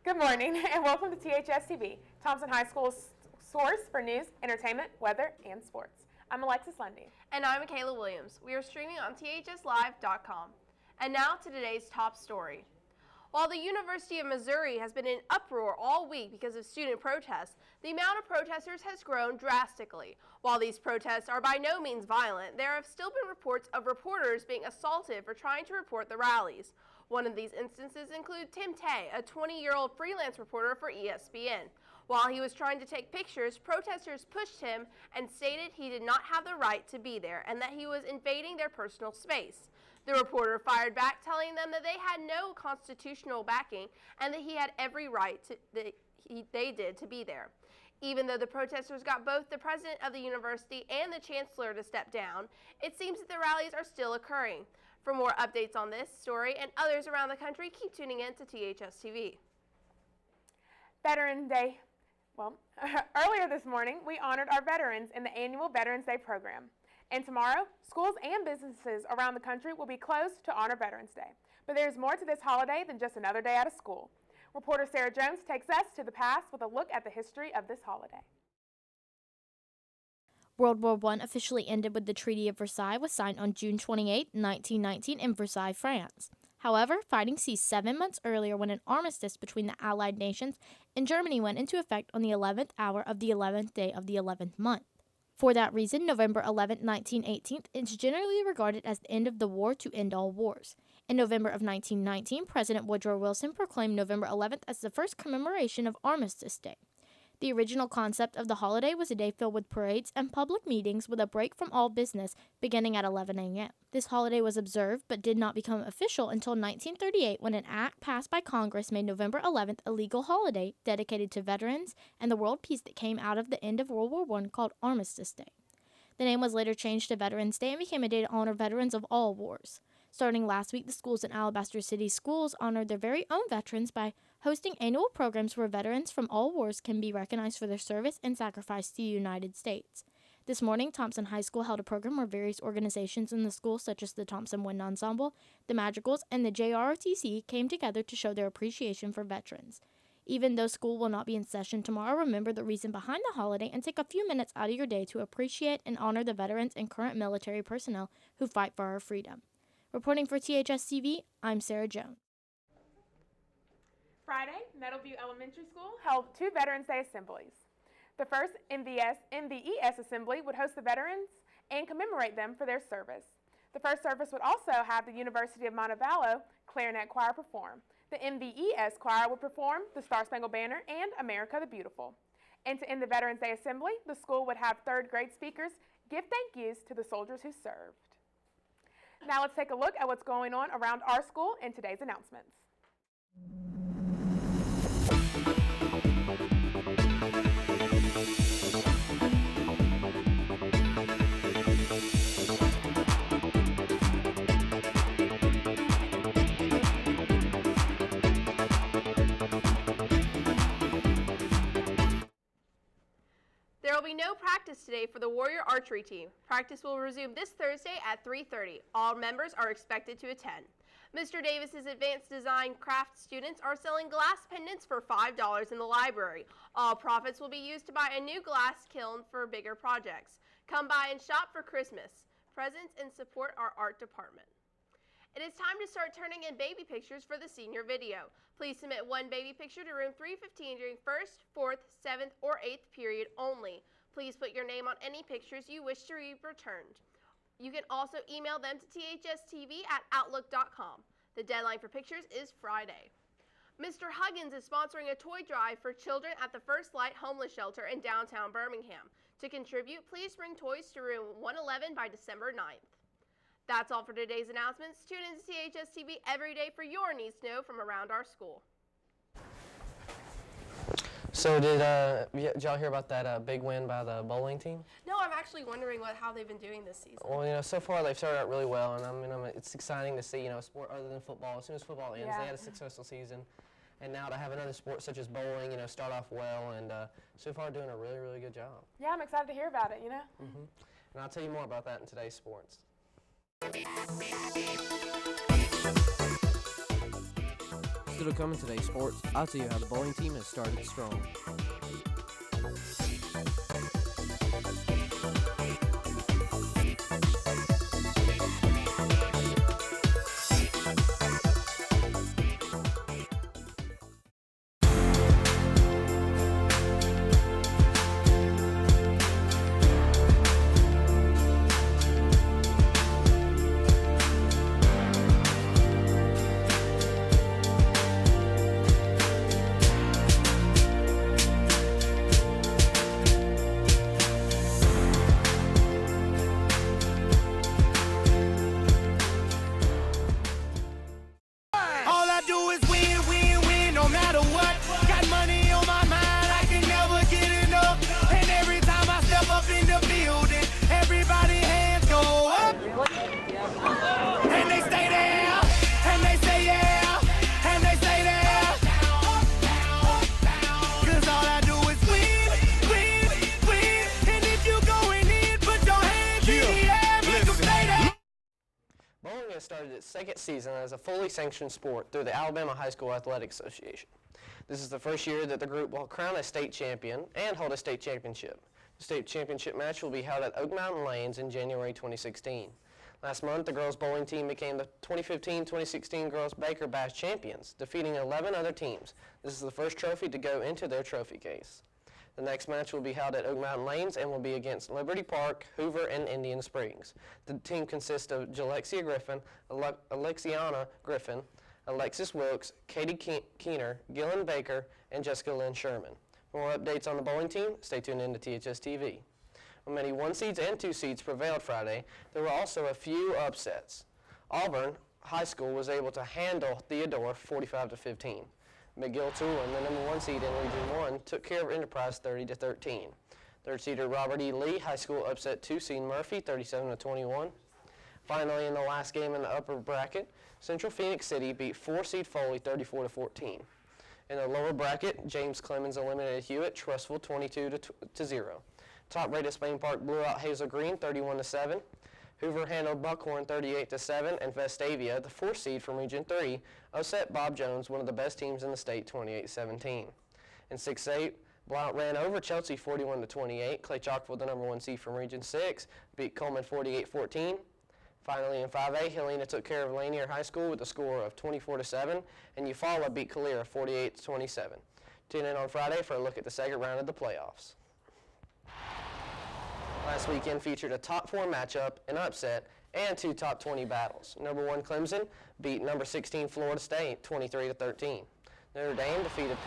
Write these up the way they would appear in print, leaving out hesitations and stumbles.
Good morning and welcome to THS TV, Thompson High School's source for news, entertainment, weather, and sports. I'm Alexis Lundy. And I'm Michaela Williams. We are streaming on thslive.com. And now to today's top story. While the University of Missouri has been in uproar all week because of student protests, the amount of protesters has grown drastically. While these protests are by no means violent, there have still been reports of reporters being assaulted for trying to report the rallies. One of these instances include Tim Tay, a 20-year-old freelance reporter for ESPN. While he was trying to take pictures, protesters pushed him and stated he did not have the right to be there and that he was invading their personal space. The reporter fired back, telling them that they had no constitutional backing and that he had every right they did to be there. Even though the protesters got both the president of the university and the chancellor to step down, it seems that the rallies are still occurring. For more updates on this story and others around the country, keep tuning in to THS TV. Veterans Day. Well, earlier this morning, we honored our veterans in the annual Veterans Day program. And tomorrow, schools and businesses around the country will be closed to honor Veterans Day. But there's more to this holiday than just another day out of school. Reporter Sarah Jones takes us to the past with a look at the history of this holiday. World War I officially ended with the Treaty of Versailles was signed on June 28, 1919 in Versailles, France. However, fighting ceased 7 months earlier when an armistice between the Allied nations and Germany went into effect on the 11th hour of the 11th day of the 11th month. For that reason, November 11, 1918 is generally regarded as the end of the war to end all wars. In November of 1919, President Woodrow Wilson proclaimed November 11th as the first commemoration of Armistice Day. The original concept of the holiday was a day filled with parades and public meetings with a break from all business beginning at 11 a.m. This holiday was observed but did not become official until 1938 when an act passed by Congress made November 11th a legal holiday dedicated to veterans and the world peace that came out of the end of World War I called Armistice Day. The name was later changed to Veterans Day and became a day to honor veterans of all wars. Starting last week, the schools in Alabaster City schools honored their very own veterans by hosting annual programs where veterans from all wars can be recognized for their service and sacrifice to the United States. This morning, Thompson High School held a program where various organizations in the school, such as the Thompson Wind Ensemble, the Madrigals, and the JROTC, came together to show their appreciation for veterans. Even though school will not be in session tomorrow, remember the reason behind the holiday and take a few minutes out of your day to appreciate and honor the veterans and current military personnel who fight for our freedom. Reporting for THS TV, I'm Sarah Jones. Friday, Meadowview Elementary School held 2 Veterans Day assemblies. The first MVES assembly would host the veterans and commemorate them for their service. The first service would also have the University of Montevallo Clarinet Choir perform. The MVES choir would perform the Star Spangled Banner and America the Beautiful. And to end the Veterans Day assembly, the school would have 3rd grade speakers give thank yous to the soldiers who served. Now let's take a look at what's going on around our school in today's announcements. There will be no practice today for the Warrior Archery team. Practice will resume this Thursday at 3:30. All members are expected to attend. Mr. Davis's Advanced Design Craft students are selling glass pendants for $5 in the library. All profits will be used to buy a new glass kiln for bigger projects. Come by and shop for Christmas presents and support our art department. It is time to start turning in baby pictures for the senior video. Please submit 1 baby picture to room 315 during 1st, 4th, 7th, or 8th period only. Please put your name on any pictures you wish to be returned. You can also email them to thstv@outlook.com. The deadline for pictures is Friday. Mr. Huggins is sponsoring a toy drive for children at the First Light Homeless Shelter in downtown Birmingham. To contribute, please bring toys to room 111 by December 9th. That's all for today's announcements. Tune in to THS TV every day for your needs to know from around our school. So did y'all hear about that big win by the bowling team? No, I'm actually wondering how they've been doing this season. Well, so far they've started out really well, and it's exciting to see, a sport other than football. As soon as football ends, they had a successful season, and now to have another sport such as bowling, start off well, and so far doing a really, really good job. Yeah, I'm excited to hear about it, And I'll tell you more about that in today's sports. Still to come in today's sports, I'll tell you how the bowling team has started strong. Bowling has started its second season as a fully sanctioned sport through the Alabama High School Athletic Association. This is the first year that the group will crown a state champion and hold a state championship. The state championship match will be held at Oak Mountain Lanes in January 2016. Last month, the girls bowling team became the 2015-2016 Girls Baker Bash champions, defeating 11 other teams. This is the first trophy to go into their trophy case. The next match will be held at Oak Mountain Lanes and will be against Liberty Park, Hoover, and Indian Springs. The team consists of Jalexia Griffin, Alexiana Griffin, Alexis Wilkes, Katie Keener, Gillen Baker, and Jessica Lynn Sherman. For more updates on the bowling team, stay tuned in to THS TV. While many 1 seeds and 2 seeds prevailed Friday, there were also a few upsets. Auburn High School was able to handle Theodore 45-15. McGill Tulane, the number 1 seed in Region 1, took care of Enterprise 30-13. Third seeder Robert E. Lee High School upset 2 seed Murphy 37-21. Finally, in the last game in the upper bracket, Central Phoenix City beat 4 seed Foley 34-14. In the lower bracket, James Clemens eliminated Hewitt Trustful 22-0. Top-rated Spain Park blew out Hazel Green 31-7. Hoover handled Buckhorn 38-7, and Vestavia, the 4th seed from Region 3, upset Bob Jones, one of the best teams in the state, 28-17. In 6A, Blount ran over Chelsea 41-28. Clay Chalkville, the number 1 seed from Region 6, beat Coleman 48-14. Finally, in 5A, Helena took care of Lanier High School with a score of 24-7, and Eufaula beat Calera 48-27. Tune in on Friday for a look at the second round of the playoffs. Last weekend featured a top 4 matchup, an upset, and 2 top 20 battles. Number 1 Clemson beat number 16 Florida State 23-13. Notre Dame defeated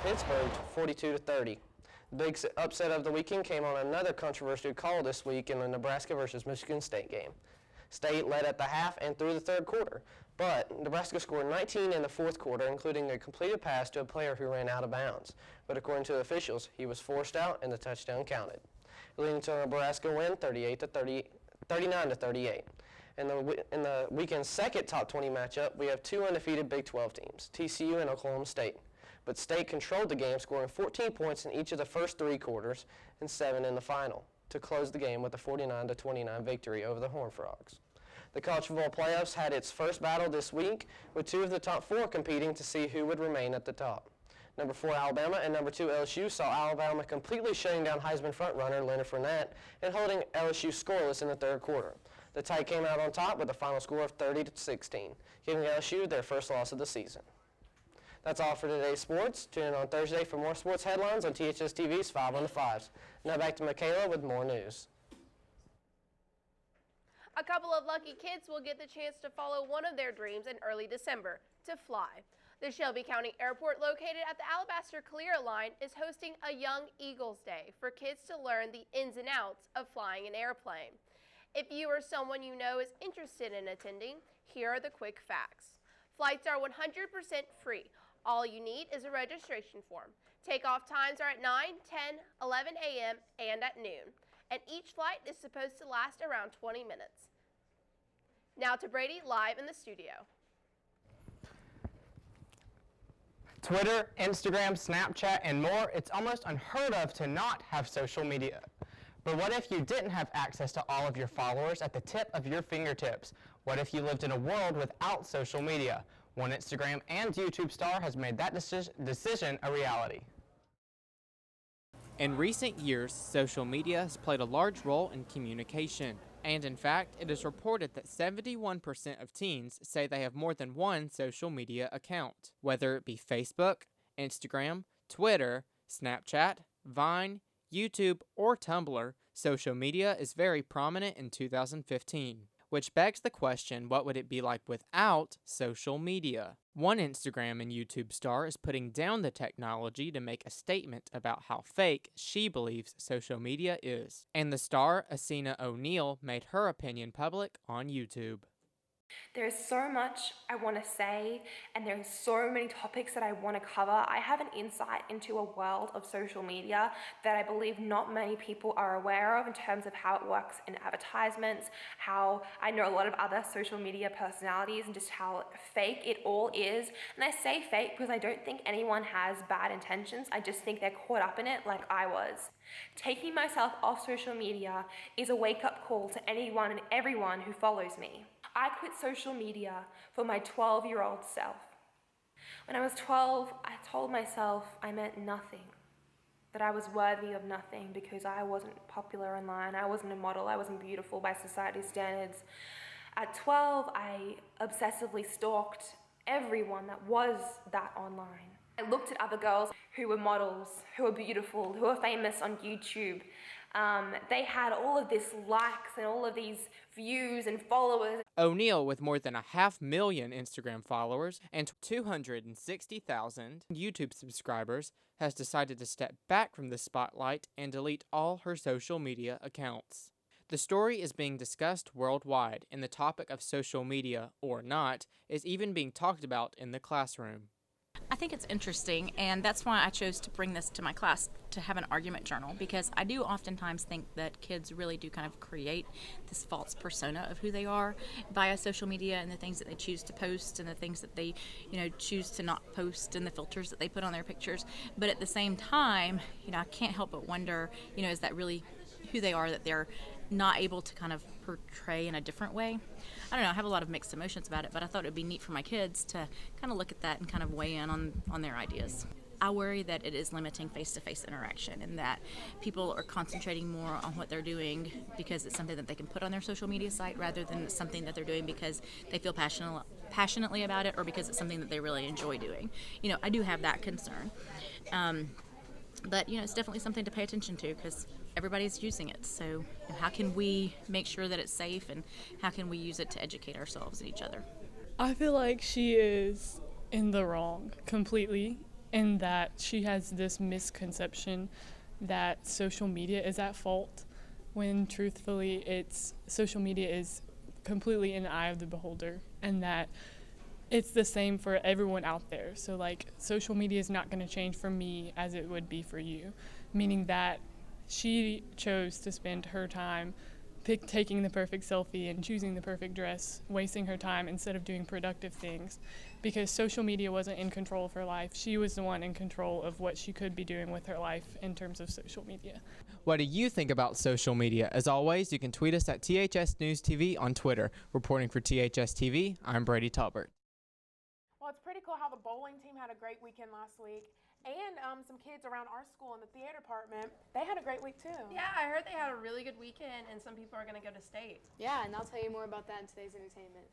Pittsburgh 42-30. The big upset of the weekend came on another controversial call this week in the Nebraska versus Michigan State game. State led at the half and through the third quarter, but Nebraska scored 19 in the fourth quarter, including a completed pass to a player who ran out of bounds. But according to the officials, he was forced out and the touchdown counted, leading to a Nebraska win 39-38. In the weekend's second top 20 matchup, we have 2 undefeated Big 12 teams, TCU and Oklahoma State. But State controlled the game, scoring 14 points in each of the first 3 quarters and 7 in the final, to close the game with a 49-29 victory over the Horned Frogs. The college football playoffs had its first battle this week, with 2 of the top 4 competing to see who would remain at the top. Number 4 Alabama and number 2 LSU saw Alabama completely shutting down Heisman frontrunner Leonard Fournette and holding LSU scoreless in the third quarter. The Tide came out on top with a final score of 30-16, giving LSU their first loss of the season. That's all for today's sports. Tune in on Thursday for more sports headlines on THS TV's 5 on the 5s. Now back to Michaela with more news. A couple of lucky kids will get the chance to follow one of their dreams in early December, to fly. The Shelby County Airport, located at the Alabaster-Calera line, is hosting a Young Eagles Day for kids to learn the ins and outs of flying an airplane. If you or someone you know is interested in attending, here are the quick facts. Flights are 100% free. All you need is a registration form. Takeoff times are at 9, 10, 11 a.m. and at noon, and each flight is supposed to last around 20 minutes. Now to Brady live in the studio. Twitter, Instagram, Snapchat, and more, it's almost unheard of to not have social media. But what if you didn't have access to all of your followers at the tip of your fingertips? What if you lived in a world without social media? One Instagram and YouTube star has made that decision a reality. In recent years, social media has played a large role in communication. And in fact, it is reported that 71% of teens say they have more than one social media account, whether it be Facebook, Instagram, Twitter, Snapchat, Vine, YouTube, or Tumblr. Social media is very prominent in 2015. Which begs the question, what would it be like without social media? One Instagram and YouTube star is putting down the technology to make a statement about how fake she believes social media is. And the star, Asina O'Neill, made her opinion public on YouTube. There's so much I want to say, and there's so many topics that I want to cover. I have an insight into a world of social media that I believe not many people are aware of in terms of how it works in advertisements, how I know a lot of other social media personalities and just how fake it all is. And I say fake because I don't think anyone has bad intentions. I just think they're caught up in it like I was. Taking myself off social media is a wake-up call to anyone and everyone who follows me. I quit social media for my 12-year-old self. When I was 12, I told myself I meant nothing, that I was worthy of nothing because I wasn't popular online, I wasn't a model, I wasn't beautiful by society's standards. At 12, I obsessively stalked everyone that was that online. I looked at other girls who were models, who were beautiful, who were famous on YouTube. They had all of this likes and all of these views and followers. O'Neill, with more than 500,000 Instagram followers and 260,000 YouTube subscribers, has decided to step back from the spotlight and delete all her social media accounts. The story is being discussed worldwide, and the topic of social media, or not, is even being talked about in the classroom. I think it's interesting, and that's why I chose to bring this to my class to have an argument journal, because I do oftentimes think that kids really do kind of create this false persona of who they are via social media and the things that they choose to post and the things that they, choose to not post and the filters that they put on their pictures. But at the same time, I can't help but wonder, is that really who they are, that they're not able to kind of portray in a different way? I don't know, I have a lot of mixed emotions about it, but I thought it would be neat for my kids to kind of look at that and kind of weigh in on their ideas. I worry that it is limiting face-to-face interaction and that people are concentrating more on what they're doing because it's something that they can put on their social media site rather than something that they're doing because they feel passionately about it or because it's something that they really enjoy doing. I do have that concern. But, it's definitely something to pay attention to because everybody's using it. So how can we make sure that it's safe and how can we use it to educate ourselves and each other? I feel like she is in the wrong completely in that she has this misconception that social media is at fault when truthfully social media is completely in the eye of the beholder and that it's the same for everyone out there. So social media is not going to change for me as it would be for you, meaning that she chose to spend her time taking the perfect selfie and choosing the perfect dress, wasting her time instead of doing productive things because social media wasn't in control of her life. She was the one in control of what she could be doing with her life in terms of social media. What do you think about social media? As always, you can tweet us at THS News TV on Twitter. Reporting for THS TV, I'm Brady Talbert. Well, it's pretty cool how the bowling team had a great weekend last week. And some kids around our school in the theater department, they had a great week too. Yeah, I heard they had a really good weekend and some people are going to go to state. Yeah, and I'll tell you more about that in today's entertainment.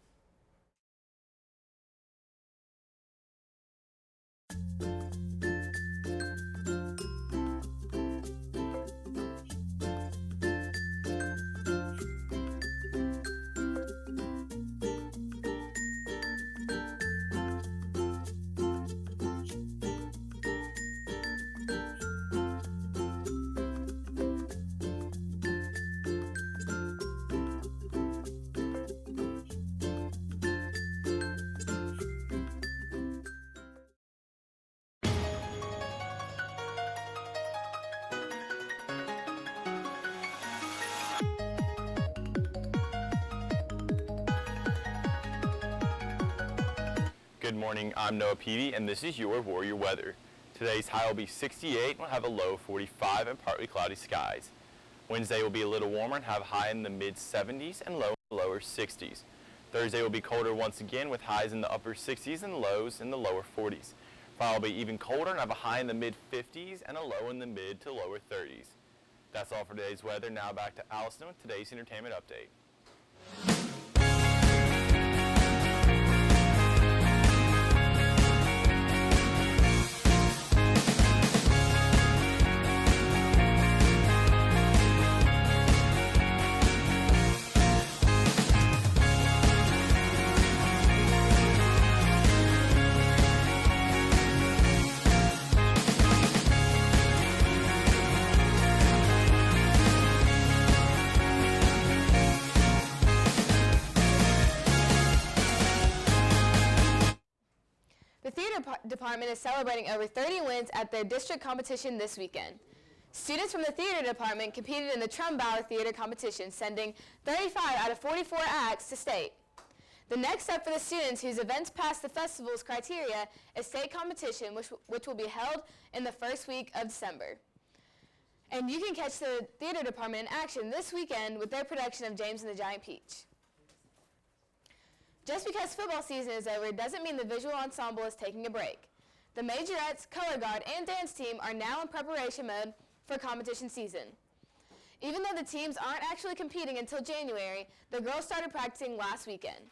Good morning, I'm Noah Peavy, and this is your Warrior weather. Today's high will be 68 and we'll have a low 45 and partly cloudy skies. Wednesday will be a little warmer and have a high in the mid-70s and lower 60s. Thursday will be colder once again with highs in the upper 60s and lows in the lower 40s. Friday will be even colder and have a high in the mid 50s and a low in the mid to lower 30s. That's all for today's weather. Now back to Allison with today's entertainment update. The theater department is celebrating over 30 wins at their district competition this weekend. Students from the theater department competed in the Trumbauer Theater competition, sending 35 out of 44 acts to state. The next step for the students whose events pass the festival's criteria is state competition, which will be held in the first week of December. And you can catch the theater department in action this weekend with their production of James and the Giant Peach. Just because football season is over doesn't mean the visual ensemble is taking a break. The majorettes, color guard, and dance team are now in preparation mode for competition season. Even though the teams aren't actually competing until January, the girls started practicing last weekend.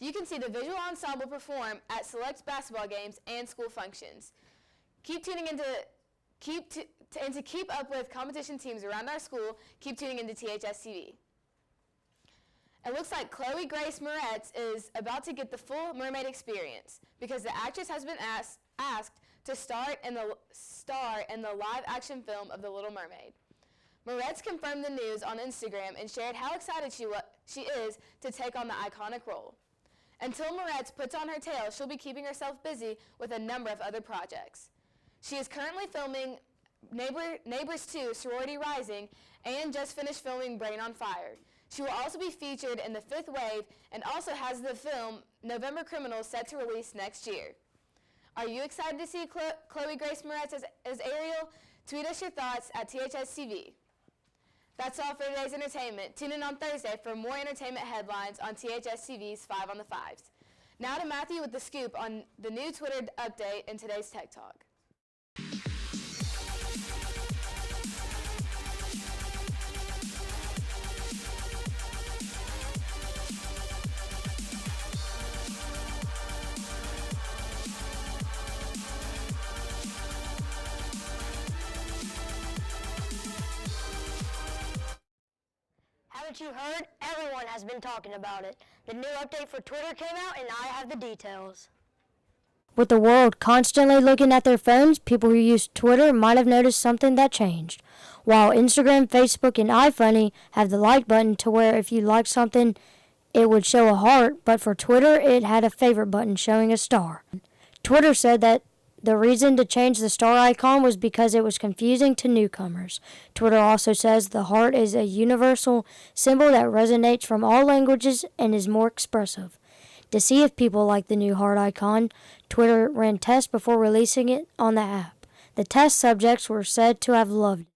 You can see the visual ensemble perform at select basketball games and school functions. Keep up with competition teams around our school, keep tuning into THS TV. It looks like Chloe Grace Moretz is about to get the full mermaid experience because the actress has been asked to star in the live-action film of The Little Mermaid. Moretz confirmed the news on Instagram and shared how excited she is to take on the iconic role. Until Moretz puts on her tail, she'll be keeping herself busy with a number of other projects. She is currently filming Neighbors 2, Sorority Rising, and just finished filming Brain on Fire. She will also be featured in The Fifth Wave and also has the film November Criminals set to release next year. Are you excited to see Chloe Grace Moretz as Ariel? Tweet us your thoughts at THS TV. That's all for today's entertainment. Tune in on Thursday for more entertainment headlines on THS TV's 5 on the 5s. Now to Matthew with the scoop on the new Twitter update in today's Tech Talk. Haven't you heard? Everyone has been talking about it. The new update for Twitter came out and I have the details. With the world constantly looking at their phones, people who use Twitter might have noticed something that changed. While Instagram, Facebook, and iFunny have the like button to where if you like something, it would show a heart, but for Twitter, it had a favorite button showing a star. Twitter said that the reason to change the star icon was because it was confusing to newcomers. Twitter also says the heart is a universal symbol that resonates from all languages and is more expressive. To see if people like the new heart icon, Twitter ran tests before releasing it on the app. The test subjects were said to have loved it.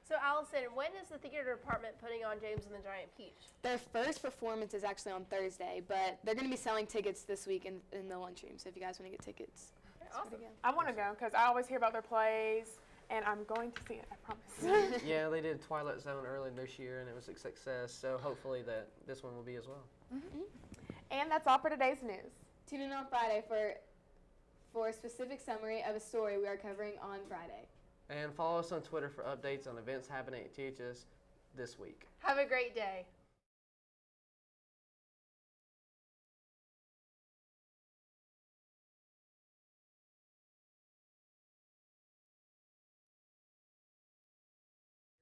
So Allison, when is the theater department putting on James and the Giant Peach? Their first performance is actually on Thursday, but they're going to be selling tickets this week in the lunchroom, so if you guys want to get tickets. Awesome. I want to go because I always hear about their plays, and I'm going to see it, I promise. Yeah, they did Twilight Zone early this year, and it was a success, so hopefully that this one will be as well. Mm-hmm. And that's all for today's news. Tune in on Friday for a specific summary of a story we are covering on Friday. And follow us on Twitter for updates on events happening at THS this week. Have a great day.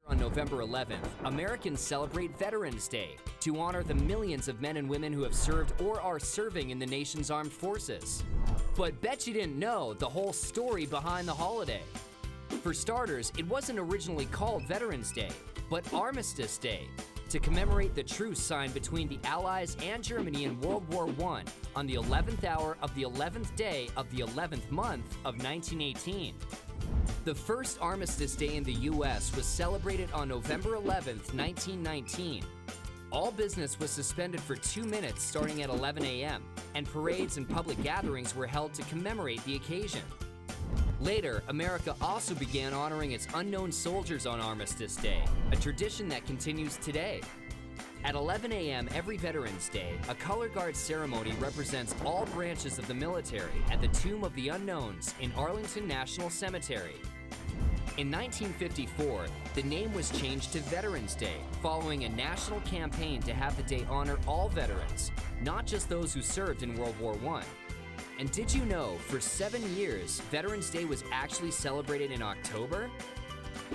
On November 11th, Americans celebrate Veterans Day to honor the millions of men and women who have served or are serving in the nation's armed forces. But bet you didn't know the whole story behind the holiday. For starters, it wasn't originally called Veterans Day, but Armistice Day, to commemorate the truce signed between the Allies and Germany in World War I on the 11th hour of the 11th day of the 11th month of 1918. The first Armistice Day in the U.S. was celebrated on November 11th, 1919. All business was suspended for 2 minutes starting at 11 a.m., and parades and public gatherings were held to commemorate the occasion. Later, America also began honoring its unknown soldiers on Armistice Day, a tradition that continues today. At 11 a.m. every Veterans Day, a color guard ceremony represents all branches of the military at the Tomb of the Unknowns in Arlington National Cemetery. In 1954, the name was changed to Veterans Day, following a national campaign to have the day honor all veterans, not just those who served in World War I. And did you know, for 7 years, Veterans Day was actually celebrated in October?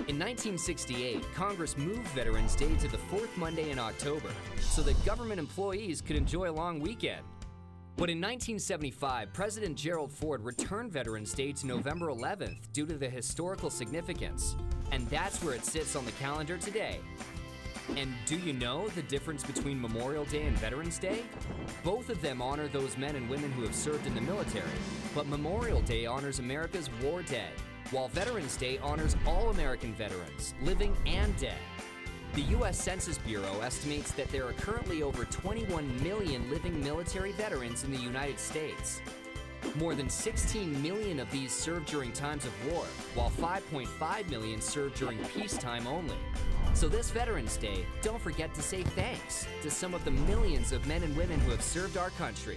In 1968, Congress moved Veterans Day to the fourth Monday in October so that government employees could enjoy a long weekend. But in 1975, President Gerald Ford returned Veterans Day to November 11th due to the historical significance. And that's where it sits on the calendar today. And do you know the difference between Memorial Day and Veterans Day? Both of them honor those men and women who have served in the military, but Memorial Day honors America's war dead, while Veterans Day honors all American veterans, living and dead. The U.S. Census Bureau estimates that there are currently over 21 million living military veterans in the United States. More than 16 million of these served during times of war, while 5.5 million served during peacetime only. So this Veterans Day, don't forget to say thanks to some of the millions of men and women who have served our country.